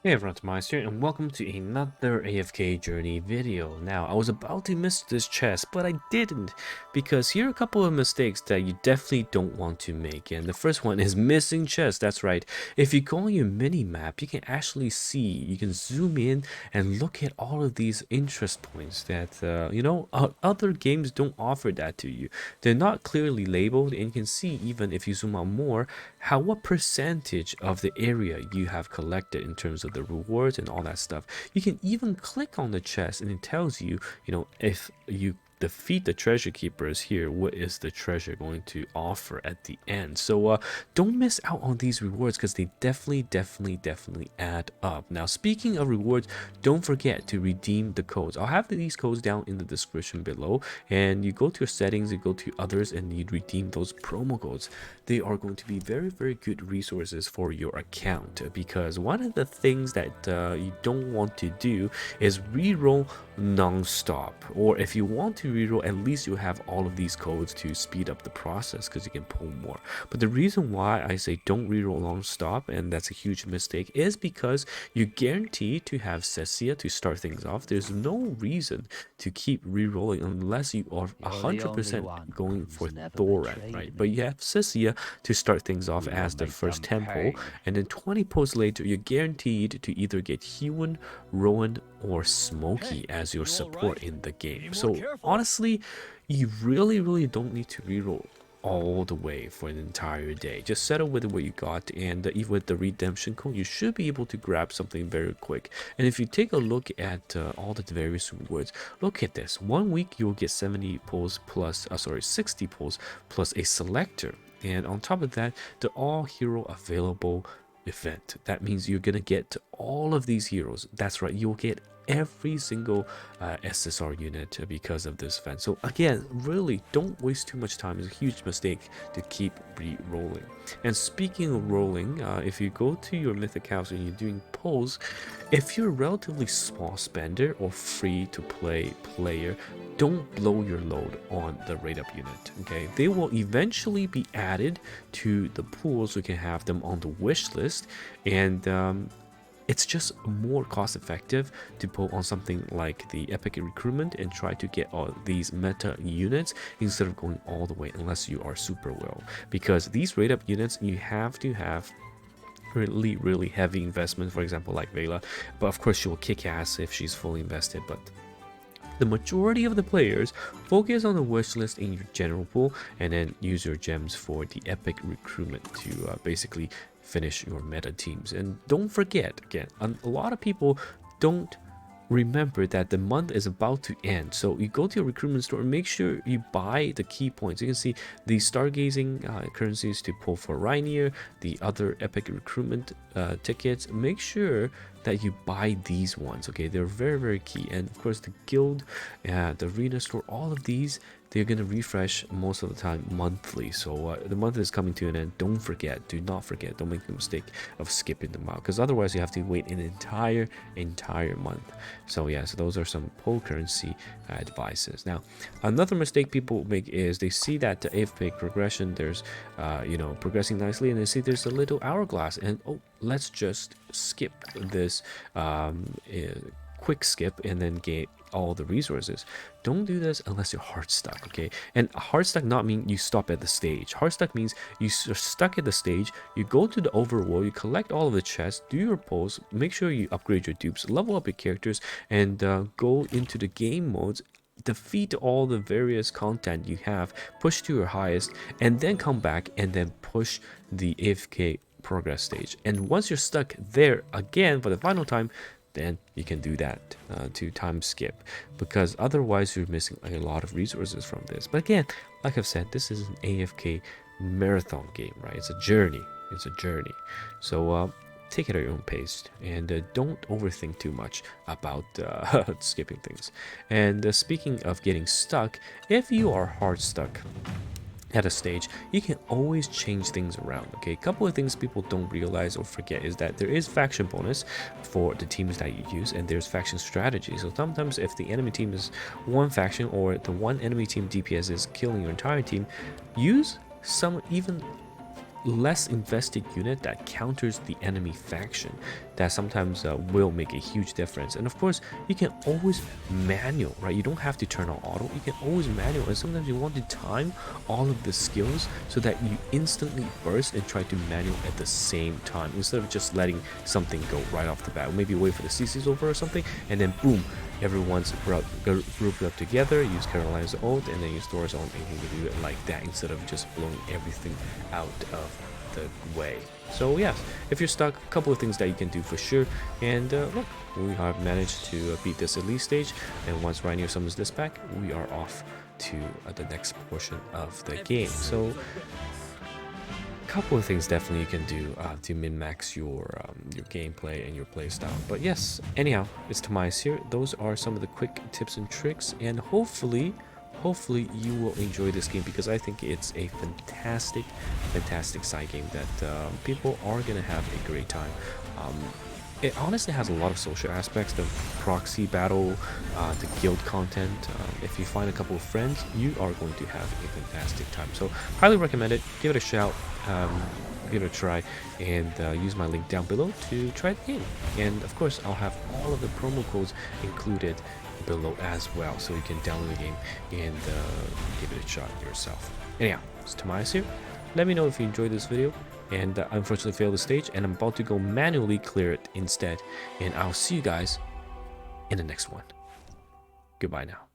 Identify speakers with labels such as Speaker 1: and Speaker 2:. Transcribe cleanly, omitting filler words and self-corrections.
Speaker 1: Hey everyone, TimaeuSS here, and welcome to another AFK Journey video. Now, I was about to miss this chest, but I didn't, because here are a couple of mistakes that you definitely don't want to make. And the first one is missing chest. That's right. If you go on your mini-map, you can actually see, you can zoom in and look at all of these interest points that, other games don't offer that to you. They're not clearly labeled, and you can see, even if you zoom out more, what percentage of the area you have collected in terms of the rewards and all that stuff. You can even click on the chest and it tells you, if you defeat the treasure keepers here, what is the treasure going to offer at the end. So don't miss out on these rewards, because they definitely add up. Now, speaking of rewards, don't forget to redeem the codes. I'll have these codes down in the description below, and you go to your settings, you go to others, and you redeem those promo codes. They are going to be very good resources for your account, because one of the things that you don't want to do is reroll non-stop. Or if you want to reroll, at least you have all of these codes to speed up the process, because you can pull more. But the reason why I say don't reroll non-stop, and that's a huge mistake, is because you guarantee to have Cecia to start things off. There's no reason to keep rerolling unless you are 100% going for Thoran, right? But you have Cecia to start things off as the first tempo, and then 20 posts later you're guaranteed to either get Hewan, Rowan, or Smokey as your support in the game. So honestly, you really don't need to reroll all the way for an entire day. Just settle with what you got, and even with the redemption code, you should be able to grab something very quick. And if you take a look at all the various rewards, look at this. 1 week you'll get 70 pulls plus 60 pulls plus a selector, and on top of that, the all hero available event. That means you're gonna get all of these heroes. That's right, you'll get every single SSR unit because of this event. So again, really don't waste too much time. It's a huge mistake to keep re-rolling. And speaking of rolling, if you go to your mythic house and you're doing pulls, if you're a relatively small spender or free to play player, don't blow your load on the rate up unit. Okay, they will eventually be added to the pool, so you can have them on the wish list, and it's just more cost effective to pull on something like the Epic Recruitment and try to get all these meta units instead of going all the way, unless you are super well. Because these rate up units, you have to have really heavy investment, for example like Vela, but of course she will kick ass if she's fully invested. But the majority of the players focus on the wish list in your general pool, and then use your gems for the Epic Recruitment to basically finish your meta teams. And don't forget, again, a lot of people don't remember that the month is about to end. So you go to your recruitment store and make sure you buy the key points. You can see the stargazing currencies to pull for Rainier, the other Epic Recruitment tickets. Make sure that you buy these ones. Okay, they're very key. And of course the guild, the arena store, all of these, they're going to refresh most of the time monthly. So the month is coming to an end. Don't forget, do not forget, don't make the mistake of skipping them out, because otherwise you have to wait an entire month. So yeah, so those are some pull currency advices. Now, another mistake people make is they see that the AFK progression, there's progressing nicely, and they see there's a little hourglass, and oh, let's just skip this quick skip and then get all the resources. Don't do this unless you're hard stuck. Okay, and hard stuck not mean you stop at the stage. Hard stuck means you're stuck at the stage, you go to the overworld, you collect all of the chests, do your pulls, make sure you upgrade your dupes, level up your characters, and go into the game modes, defeat all the various content you have, push to your highest, and then come back and then push the AFK progress stage. And once you're stuck there again for the final time, then you can do that to time skip, because otherwise you're missing a lot of resources from this. But again, like I've said, this is an AFK marathon game, right? It's a journey. So take it at your own pace, and don't overthink too much about skipping things. And speaking of getting stuck, if you are hard stuck at a stage, you can always change things around. Okay, a couple of things people don't realize or forget is that there is faction bonus for the teams that you use, and there's faction strategy. So sometimes if the enemy team is one faction, or the one enemy team DPS is killing your entire team, use some even less invested unit that counters the enemy faction. That sometimes will make a huge difference. And of course, you can always manual, right? You don't have to turn on auto. You can always manual, and sometimes you want to time all of the skills so that you instantly burst and try to manual at the same time, instead of just letting something go right off the bat. Maybe wait for the CC's over or something, and then boom, everyone's grouped up together, use Caroline's ult, and then use Thor's ult, and you can do it like that instead of just blowing everything out of the way. So yes, if you're stuck, a couple of things that you can do for sure. And look, we have managed to beat this elite stage, and once Rhino summons this back, we are off to the next portion of the game. So couple of things definitely you can do to min-max your gameplay and your playstyle. But yes, anyhow, it's TimaeuSS here. Those are some of the quick tips and tricks, and hopefully you will enjoy this game, because I think it's a fantastic side game that people are gonna have a great time. It honestly has a lot of social aspects, the proxy battle, the guild content. If you find a couple of friends, you are going to have a fantastic time. So highly recommend it. Give it a shout, give it a try, and use my link down below to try the game. And of course, I'll have all of the promo codes included below as well, so you can download the game and give it a shot yourself. Anyhow, it's TimaeuSS here. Let me know if you enjoyed this video. And I unfortunately failed the stage, and I'm about to go manually clear it instead. And I'll see you guys in the next one. Goodbye now.